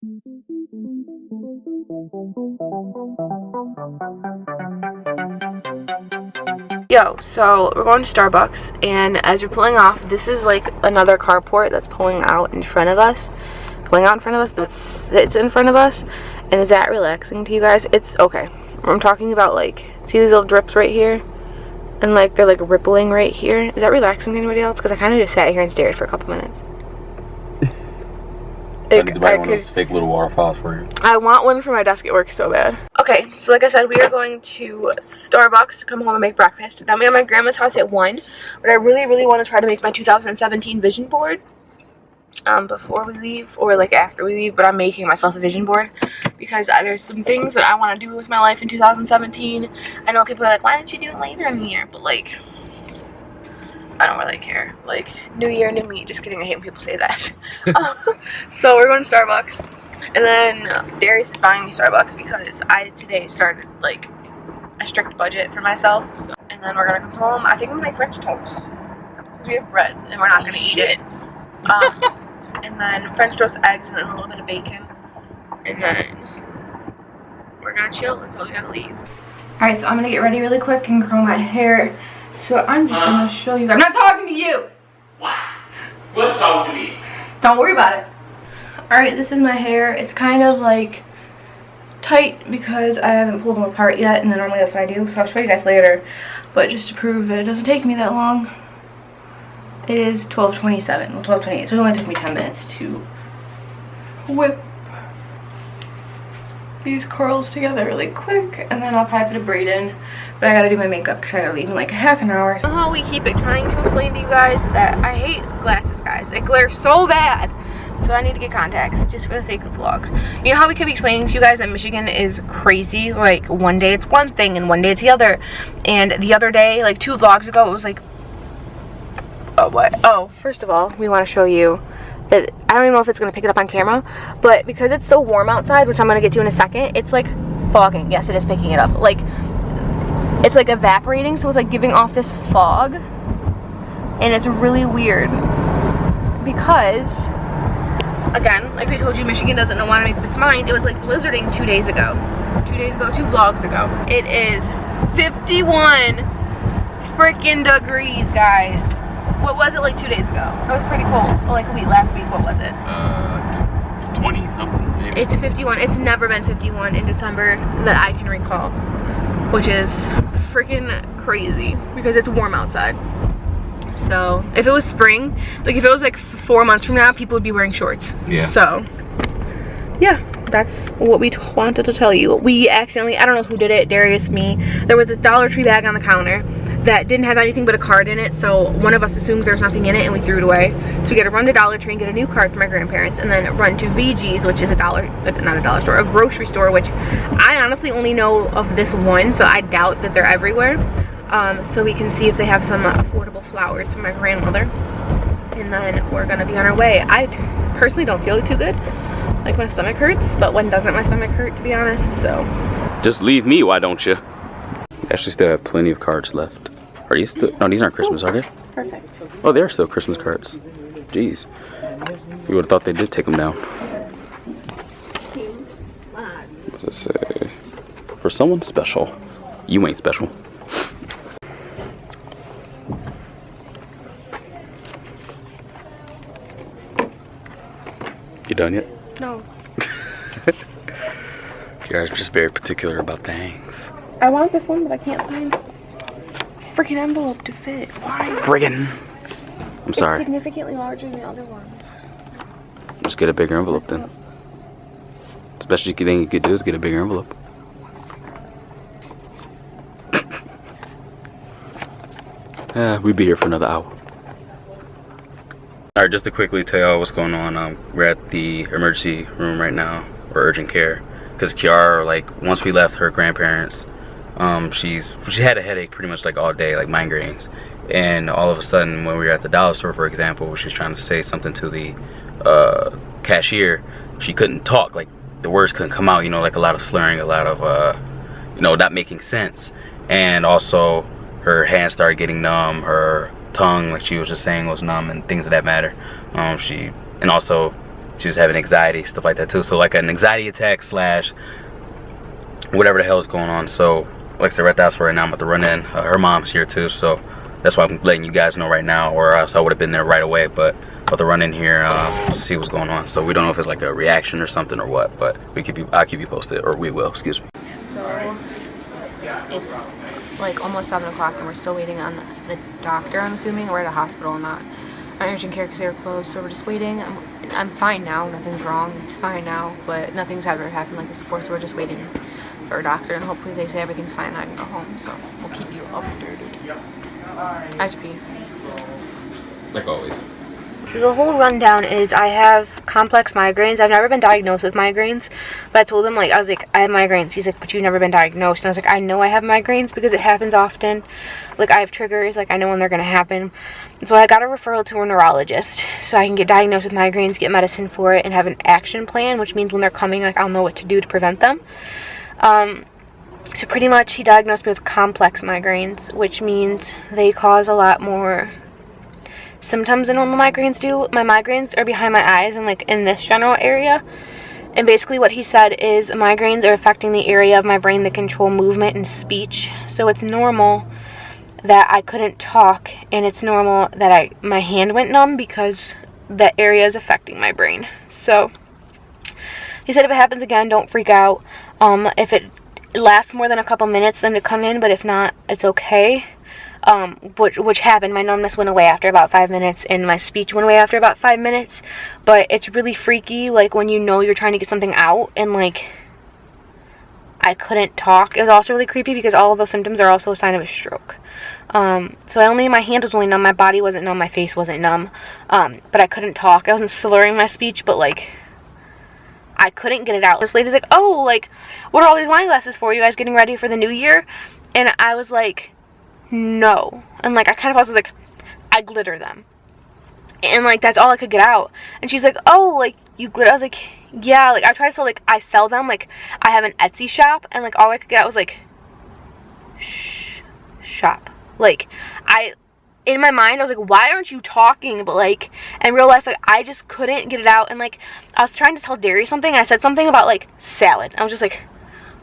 Yo, so we're going to Starbucks, and as you're pulling off, this is like another carport that's pulling out in front of us. That sits in front of us. And is that relaxing to you guys? It's okay. I'm talking about, like, see these little drips right here? And like they're like rippling right here. Is that relaxing to anybody else? Because I kind of just sat here and stared for a couple minutes. I need to buy one of those fake little waterfalls for you. I want one for my desk at work so bad. Okay, so like I said, we are going to Starbucks to come home and make breakfast. Then we have my grandma's house at 1. But I really want to try to make my 2017 vision board before we leave, or like after we leave. But I'm making myself a vision board because there's some things that I want to do with my life in 2017. I know people are like, why didn't you do it later in the year? But like, I don't really care. Like, new year, new me. Just kidding. I hate when people say that. So we're going to Starbucks. And then Darius is buying me Starbucks because I today started like a strict budget for myself. So, and then we're going to come home. I think I'm going to make French toast. Because we have bread and we're not going to eat it. And then French toast, eggs, and then a little bit of bacon. And then we're going to chill until we got to leave. Alright, so I'm going to get ready really quick and curl my hair. So I'm just going to show you guys. I'm not talking to you! What? What's talking to me? Don't worry about it. Alright, this is my hair. It's kind of like tight because I haven't pulled them apart yet, and then normally that's what I do. So I'll show you guys later. But just to prove that it doesn't take me that long, it is 12:27. Well, 12:28. So it only took me 10 minutes to whip these curls together really quick, and then I'll probably put a braid in. But I gotta do my makeup because I gotta leave in like a half an hour. Somehow we keep trying to explain to you guys that I hate glasses, guys. They glare so bad. So I need to get contacts just for the sake of vlogs. You know how we keep explaining to you guys that Michigan is crazy? Like, one day it's one thing and one day it's the other. And the other day, like 2 vlogs ago, it was like, oh, what? Oh, first of all, we want to show you that I don't even know if it's going to pick it up on camera, but because it's so warm outside, which I'm going to get to in a second, it's like fogging. Yes, it is picking it up. Like, it's like evaporating, so it's like giving off this fog. And it's really weird because, again, like we told you, Michigan doesn't know how to make up its mind. It was like blizzarding 2 days ago. 2 days ago, 2 vlogs ago. It is 51 freaking degrees, guys. What was it like 2 days ago? It was pretty cold. Well, like last week, what was it? 20 something maybe. It's 51. It's never been 51 in December that I can recall, which is freaking crazy because it's warm outside. So if it was spring, like if it was like 4 months from now, people would be wearing shorts. Yeah. So yeah, that's what we wanted to tell you. We accidentally, I don't know who did it, Darius, me. There was a Dollar Tree bag on the counter that didn't have anything but a card in it, so one of us assumed there was nothing in it and we threw it away. So we got to run to Dollar Tree and get a new card for my grandparents, and then run to VG's, which is not a dollar store, a grocery store, which I honestly only know of this one, so I doubt that they're everywhere. So we can see if they have some affordable flowers for my grandmother, and then we're gonna be on our way. I personally don't feel too good, like my stomach hurts, but when doesn't my stomach hurt, to be honest? So just leave me, why don't you? Actually, still have plenty of cards left. Are these still? No, these aren't Christmas, are they? perfect. Oh, they're still Christmas cards. Jeez, you would have thought they did take them down. What does it say? For someone special. You ain't special. You done yet? No. Kierra's just very particular about things. I want this one, but I can't find a freaking envelope to fit. Why? Friggin'. I'm sorry. It's significantly larger than the other one. Just get a bigger envelope then. The best thing you could do is get a bigger envelope. We'd be here for another hour. Alright, just to quickly tell y'all what's going on. We're at the emergency room right now, or urgent care, because Kierra, like, once we left her grandparents, she had a headache pretty much like all day, like migraines, and all of a sudden when we were at the dollar store, for example, she was trying to say something to the cashier, she couldn't talk, like the words couldn't come out, you know, like a lot of slurring, a lot of you know, not making sense. And also her hands started getting numb, her tongue, like she was just saying, was numb, and things of that matter. And also she was having anxiety, stuff like that too. So like an anxiety attack slash whatever the hell is going on. So like I said, we're at the hospital right now. I'm about to run in. Her mom's here too, so that's why I'm letting you guys know right now, or else I would have been there right away. But about to run in here to see what's going on. So we don't know if it's like a reaction or something or what, but I'll keep you posted, or we will. Excuse me. So it's like almost 7 o'clock and we're still waiting on the doctor. I'm assuming we're at a hospital, not an urgent care because they were closed. So we're just waiting. I'm fine now. Nothing's wrong. It's fine now, but nothing's ever happened like this before. So we're just waiting for a doctor, and hopefully they say everything's fine and I can go home. So we'll keep you updated. I have to pee. Like always. So the whole rundown is I have complex migraines. I've never been diagnosed with migraines, but I told him, like, I was like, I have migraines. He's like, but you've never been diagnosed. And I was like, I know I have migraines because it happens often. Like, I have triggers. Like, I know when they're going to happen. And so I got a referral to a neurologist so I can get diagnosed with migraines, get medicine for it, and have an action plan, which means when they're coming, like, I'll know what to do to prevent them. So pretty much he diagnosed me with complex migraines, which means they cause a lot more symptoms than normal migraines do. My migraines are behind my eyes and like in this general area. And basically what he said is migraines are affecting the area of my brain that control movement and speech. So it's normal that I couldn't talk, and it's normal that my hand went numb because that area is affecting my brain. So he said if it happens again, don't freak out. If it lasts more than a couple minutes, then to come in, but if not, it's okay. Which happened. My numbness went away after about 5 minutes, and my speech went away after about 5 minutes. But it's really freaky, like when you know you're trying to get something out, and like I couldn't talk. It was also really creepy because all of those symptoms are also a sign of a stroke. So my hand was only numb, my body wasn't numb, my face wasn't numb, but I couldn't talk. I wasn't slurring my speech, but like I couldn't get it out. This lady's like, oh, like, what are all these wine glasses for? You guys getting ready for the new year? And I was like, no. And like I kind of was like, I glitter them. And like that's all I could get out. And she's like, oh, like you glitter? I was like, yeah. Like I try to sell, like I sell them. Like I have an Etsy shop, and like all I could get out was like shop. Like in my mind I was like, why aren't you talking? But like in real life, like I just couldn't get it out. And like I was trying to tell Darius something, and I said something about like salad. I was just like,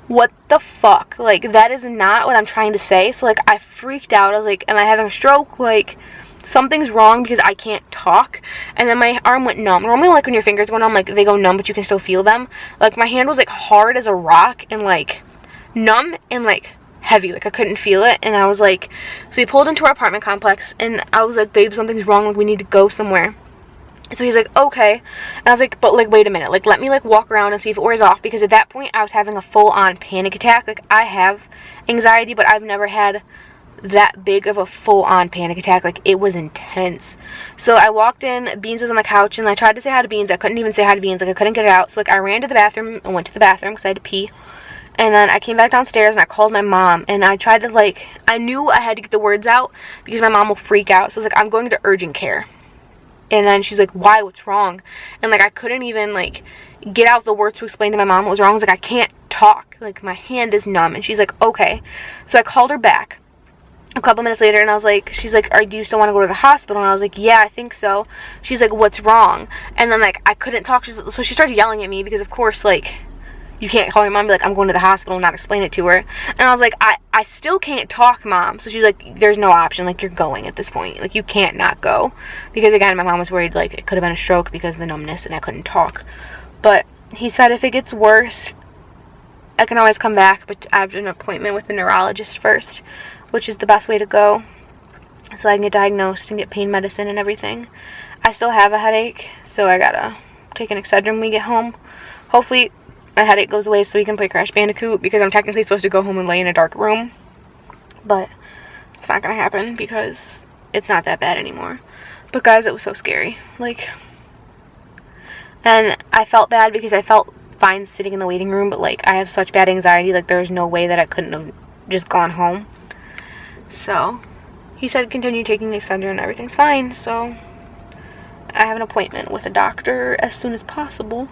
what the fuck? Like that is not what I'm trying to say. So like I freaked out. I was like, am I having a stroke? Like something's wrong because I can't talk. And then my arm went numb. Normally like when your fingers go numb, like they go numb but you can still feel them. Like my hand was like hard as a rock and like numb and like heavy. Like I couldn't feel it. And I was like, so we pulled into our apartment complex, and I was like, babe, something's wrong. Like we need to go somewhere. So he's like, okay. And I was like, but like wait a minute, like let me like walk around and see if it wears off, because at that point I was having a full-on panic attack. Like I have anxiety, but I've never had that big of a full-on panic attack. Like it was intense. So I walked in, Beans was on the couch, and I tried to say hi to Beans. I couldn't even say hi to Beans. Like I couldn't get it out. So like I ran to the bathroom and went to the bathroom because I had to pee. And then I came back downstairs and I called my mom, and I tried to like, I knew I had to get the words out because my mom will freak out. So I was like, I'm going to urgent care. And then she's like, why? What's wrong? And like I couldn't even like get out the words to explain to my mom what was wrong. I was like, I can't talk. Like my hand is numb. And she's like, okay. So I called her back a couple minutes later, and I was like, she's like, do you still want to go to the hospital? And I was like, yeah, I think so. She's like, what's wrong? And then like I couldn't talk. So she starts yelling at me because of course like you can't call your mom and be like, I'm going to the hospital, and not explain it to her. And I was like, I still can't talk, Mom. So she's like, there's no option. Like, you're going at this point. Like, you can't not go. Because, again, my mom was worried, like, it could have been a stroke because of the numbness and I couldn't talk. But he said if it gets worse, I can always come back. But I have an appointment with the neurologist first, which is the best way to go, so I can get diagnosed and get pain medicine and everything. I still have a headache, so I gotta take an Excedrin when we get home. Hopefully my headache goes away so we can play Crash Bandicoot, because I'm technically supposed to go home and lay in a dark room. But it's not gonna happen because it's not that bad anymore. But guys, it was so scary. Like, and I felt bad because I felt fine sitting in the waiting room, but like I have such bad anxiety, like there's no way that I couldn't have just gone home. So he said continue taking the Excedrin and everything's fine. So I have an appointment with a doctor as soon as possible.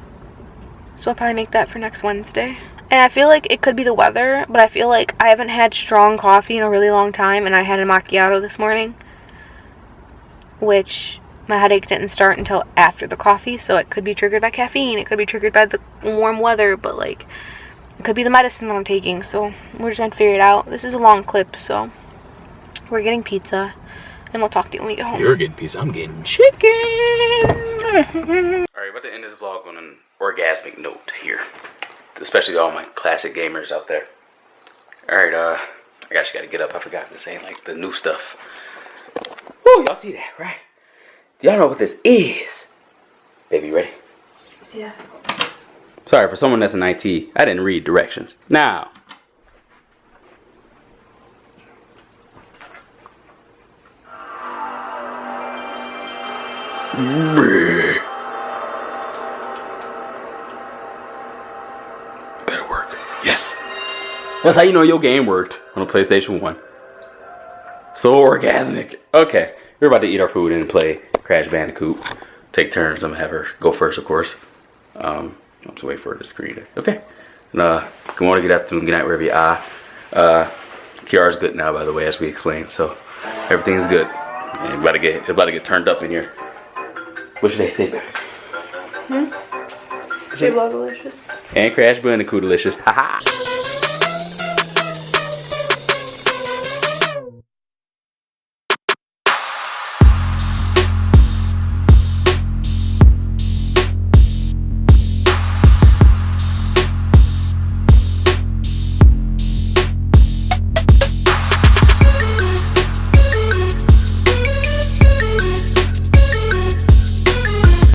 So I'll probably make that for next Wednesday. And I feel like it could be the weather, but I feel like I haven't had strong coffee in a really long time, and I had a macchiato this morning, which my headache didn't start until after the coffee, so it could be triggered by caffeine, it could be triggered by the warm weather, but like, it could be the medicine that I'm taking, so we're just trying to figure it out. This is a long clip, so we're getting pizza, and we'll talk to you when we get home. You're getting pizza, I'm getting chicken. Alright, about to end this vlog on an orgasmic note here, especially to all my classic gamers out there. Alright, I actually gotta get up. I forgot this ain't like the new stuff. Woo, y'all see that, right? Y'all know what this is. Baby, ready? Yeah. Sorry, for someone that's in IT, I didn't read directions. Now. Better work. Yes. That's how you know your game worked on a PlayStation 1. So orgasmic. Okay, we're about to eat our food and play Crash Bandicoot. Take turns. I'm gonna have her go first, of course. I'll just wait for her to screen it. Okay. Good morning, good afternoon, good night, wherever you are. Kierra's good now, by the way, as we explained. So everything's good. And about to get turned up in here. What should they say, baby? She love delicious. And Crash Bandicoot delicious. Haha.